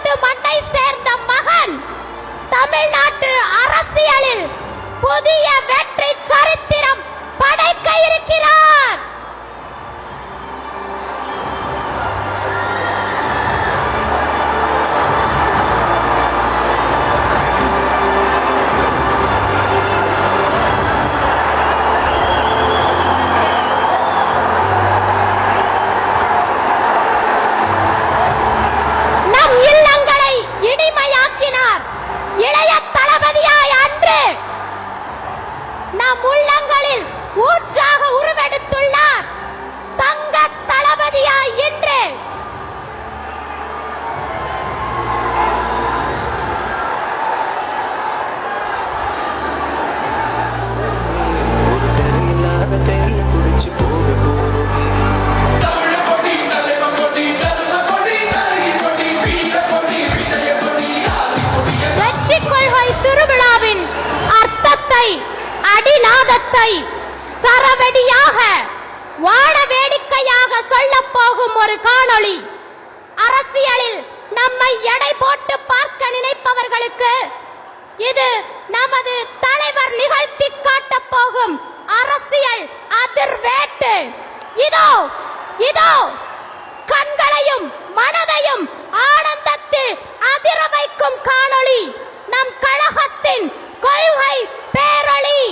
நாட்டு மண்ணை சேர்ந்த மகன் தமிழ்நாட்டு அரசியலில் புதிய வெற்றி சரித்திரம் படைக்க இருக்கிறார். இளைய தளபதியாய் அன்று நம் உள்ளங்களில் ஊற்றாக உருவெடுத்துள்ளார். தங்க தளபதியாய் இன்று ஒரு கரையில்லாத கையை பிடிச்சு போக போறோம். திருவிழாவின் அர்த்தத்தை அடிநாதத்தை சரவெடியாக வான வேடிக்கையாக சொல்ல போகும் ஒரு காணொளி. அரசியலில் நம்மை எடை போட்டு பார்க்க நினைப்பவர்களுக்கு இது நமது தலைவர் நிகழ்த்தி காட்டப் போகும் அரசியல் அதிர்வேட்டு. இதோ இதோ கண்களையும் மனதையும் ஆனந்தத்தில் அதிர வைக்கும் காணொளி. நம் கழகத்தின் கொள்கை பேரொளி.